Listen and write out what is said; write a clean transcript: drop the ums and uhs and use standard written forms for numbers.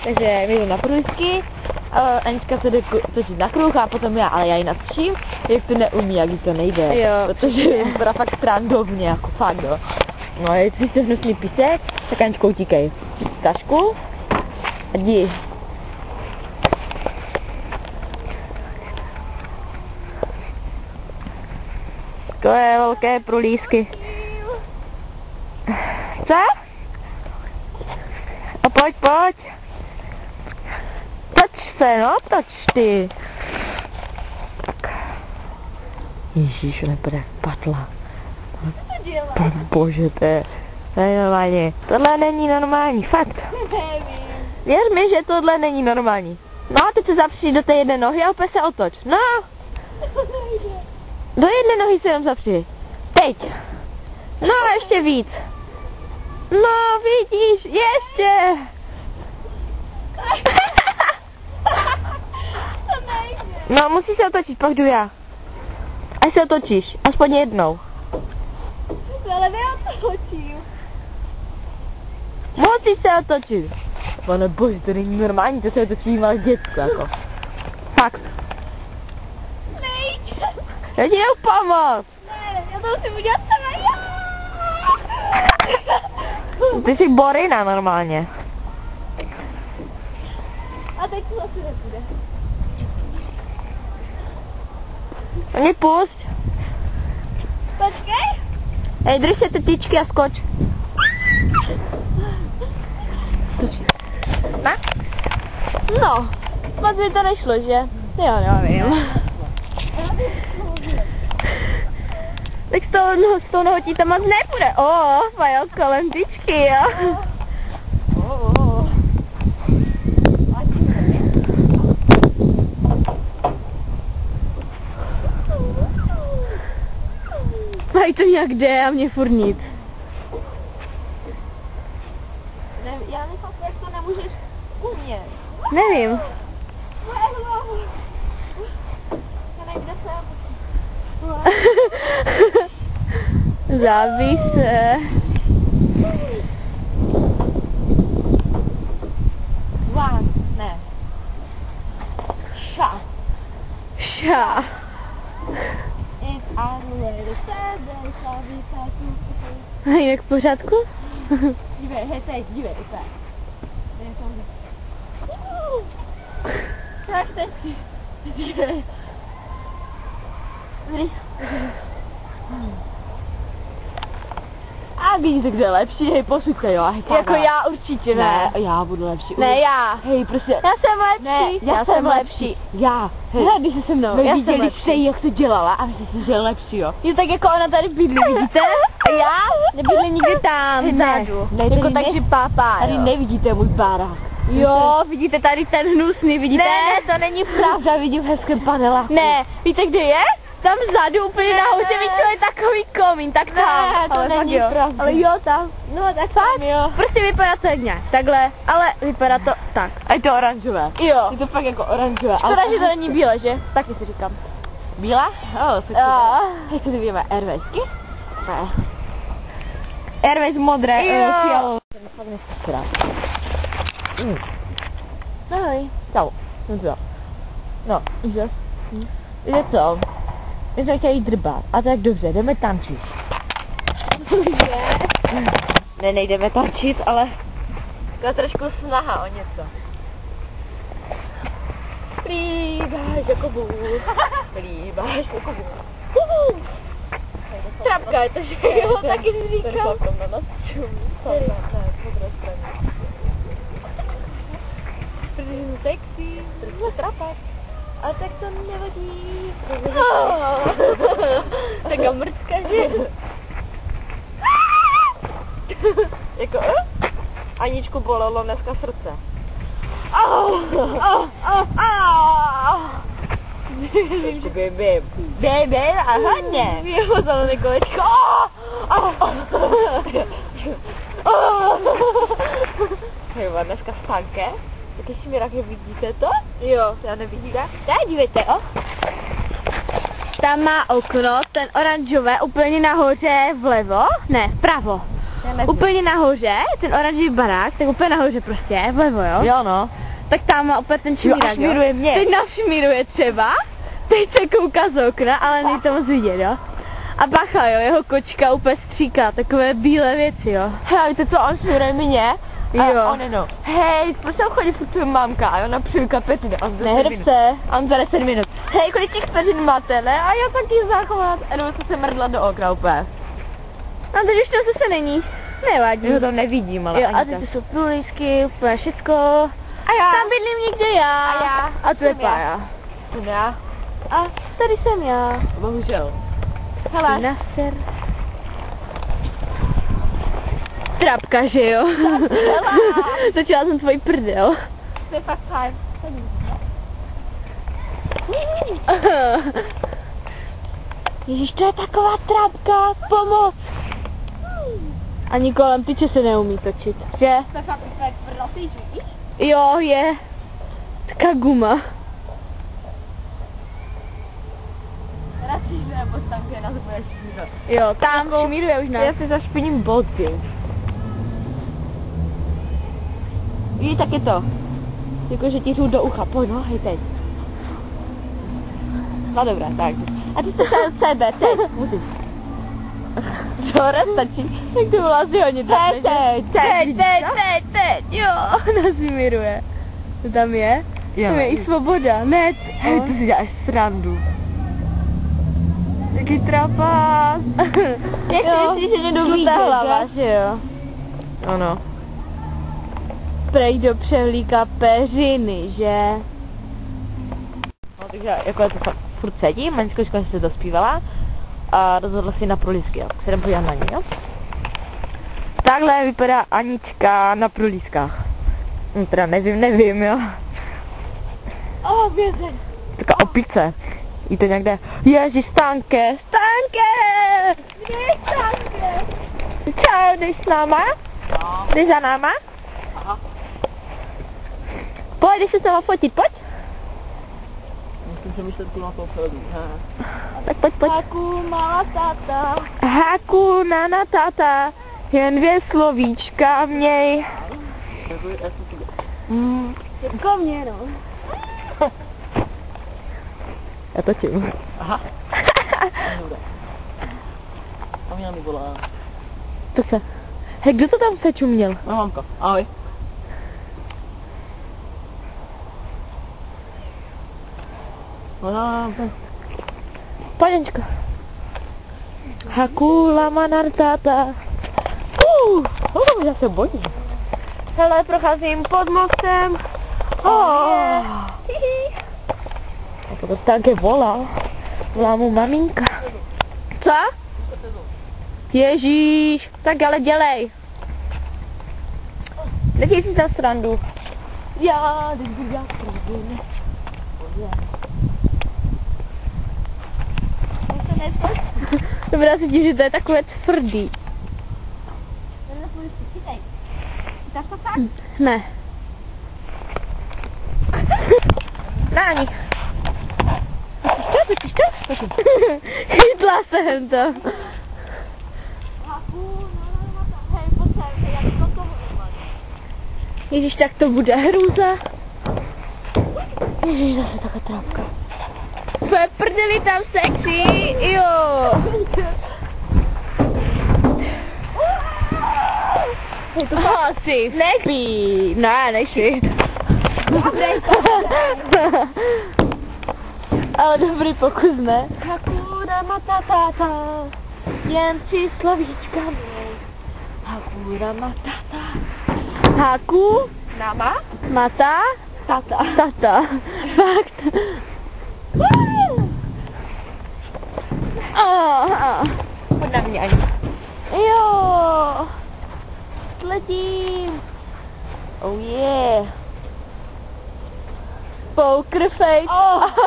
takže my jdu na průjezky, Anička se jde točit na kruh a potom já, ale já ji natřím, jak to neumí, jak jí to nejde, jo. Protože vypadá fakt strandovně, jako fakt, jo. No, jestli jsi hnusný písek, tak Aničko utíkej. Tašku a jdi. To je velké prolísky. Co? A pojď. Toč se, no, toč ty. Tak. Ježíš, nepůjde patla. Bože, to je normální. Tohle není normální, fakt. Věř mi, že tohle není normální. No, teď se zapři do té jedné nohy a opět se otoč. No. Do jedné nohy se jenom zapři. Teď. No, ještě víc. No, vidíš, ještě. No, musíš se otočit, pak jdu já. Až se otočíš, aspoň jednou. Ale neotočím. Musíš se otočit. Pane bože, to není normální, to se otočí malé děcko, jako. Fakt. Nejď. Já ti jdu pomoct. Ne, já to musím udělat sama. Ty jsi Borina normálně. A teď to asi nepůjde. Mě pusť. Počkej. Hej, drž se tetičky a skoč. Ne? No, moc mi to nešlo, že? Jo, nevím. Tak s tou nohou ti to moc nepůjde. Fajl kolem tyčky, jo. Tady to nějak jde a mě furt nic. Ne, já nechápu, jak to nemůžeš umět. Nevím. Záví se. One, ne. Ša. Ša. It's already Saturday, Saturday, Saturday. A jinak v pořádku? Dívej, hej, teď, dívej, tak. Tak teď. Dívej. A vidíte, kde je lepší, hej, posluchej, jo. Jako já určitě ne. Já budu lepší. Ne, já. Hej, prostě. Já jsem lepší. Ne, já jsem lepší. Já. Hej. Hledej se se mnou, My já jsem viděli lepší. jste, jak to dělala a myslíte, že je lepší, jo. Jo, tak jako ona tady bydlí, vidíte? A já nebydlím nikdy tam, vzadu. Ne, Jako tady takže pápá, Tady jo. nevidíte můj barák. Jo, vidíte tady ten hnusný, vidíte? Ne, to není pravda, vidím v hezkém paneláku. Ne, víte kde je? Tam vzadu úplně nahoře, víte, je takový komín, tak tam. Ne, to Ale není fakt jo. pravda. Ale jo, tam. No tak fakt? Jo. Prostě vypadá to nějak takhle, ale vypadá to tak. A je to oranžové. Jo. Je to fakt jako oranžové. Škoda, že to není bílé, že? Taky si říkám. Bílá? Jo, Jo. to vidíme Airwaysky. Ne. Airways modré, Jo. fialové. Fakt neskrát. Ahoj. Čau. No, že? Víte co? My jsme chtěli drbat. A tak dobře, jdeme tančit. Ne, nejdeme tančit, ale to trošku snaha o něco. Plíváš jako bůh. Plíváš jako bůh. Trapka je to, že jo, taky si říkám. Ten na nás čumí. Ne, po druhé straně. Sexy. Trošku trapat. A tak to nevadí. Taká mrtka, že? Jako, Aničku bolelo dneska srdce. Ještě baby, a hodně. Jo, zelené kolečko. Hejva, dneska stánke. Taky šmírak, vidíte to? Jo. Já nevidíte? Tak, dívejte, Tam má okno, ten oranžové, úplně nahoře vlevo, ne, vpravo. úplně nahoře, ten oranžový barák, tak úplně nahoře prostě, vlevo, jo? Jo no. Tak tam má opět ten šmírák, Jo, a šmíruje mě. Teď našmíruje třeba, teď se kouká z okna, ale není to moc vidět, jo? A bacha, jo, jeho kočka úplně stříká, takové bílé věci, jo? Hej, víte co, on šmíruje mě? Jo. A on jenom, hej, proč tam chodí furt tvůj mamka? A ona přijůka petiny. Nehrb A on za 10 minut. Hej, kolik těch petin máte, ne? A já taky zachovat. A nebo se mrdla do okna úplně. No teď už to zase není, nevadí. Já ho tam nevidím, ale Jo, ani a tam. ty jsou průlísky, úplně všechno. A já. Tam bydlím někde já. A já. A to je Jsem já. Pája. Jsem já. A tady jsem já. Bohužel. Hele. Naser. Trapka, že jo? Začala jsem tvoji prdel. To je fakt fajn. Ježíš, to je taková trapka, pomoc. Ani kolem tyče se neumí točit, že? To je fakt úplně tvrdlasý, víš? Jo, je. Taká guma. Radši nebo tam, kde nás budeš šmírat. Jo, tam šmíruje už nás. Já si zašpiním boty. Víš, tak je to. Jako, že ti řu do ucha. Pojď, no, hej, teď. No dobré, tak. A ty se od sebe, teď. Musíš. Dobře, stačí. Tak to bylo asi hodně Teď, teď, jo, nazimíruje. To tam je? Jo. Tam je i svoboda, ne, Hej, ty si děláš srandu. jaký trapás. Jak si myslíš, že jdu vidět, hlava, že jo? Ano. Prej do převlíka peřiny, že? No, takže jako to fakt furt sedím, Maňskočka se dospívala a rozhodla si na prolísky, jo. Se jdem podívat na ní, jo. Takhle vypadá Anička na prolískách. Teda nevím, jo. O, vězeň. Taká opice. Jí to někde. Ježiš, Stanke! Kde je Stanke? Čau, jdeš s náma? No. Jdeš za náma? Aha. Pojď, jdeš se s náma fotit, pojď. Musím se myslet tu na to celý, Tak pojď. Hakuna Matata. Hakuna Matata. Jen 2 slovíčka měj. Jako mě, no. Já točím. Aha. A mě mi volá. To se. Hej, kdo to tam se čuměl? No, mamka. Ahoj. Pojď, Aničko. Hakuna Matata. Já se bojím. Hele, procházím pod mostem. Jako to také volal. Volá mu maminka. Co? Ježíš, tak ale dělej. Dělej si za srandu. Já, teď budu dělat srandu. Dobrá si tím, že to je takové tvrdý. Ne. Náni. Točíš to? Chytla jsem to. Ježíš, tak to bude hrůza. Ježíš, zase taková trápka. Tvoje prdeli tam sexy, jo. Asi. Nespí. Ne, nešli. Ale dobrý pokus, ne? Hakuna Matata. Jen 3 slovíčka měj. Hakuna Matata. Haku, Nama? mata, Tata. tata. Fakt. Pojď na mě, Ani. Jo. Letím. Oh yeah. Poker face.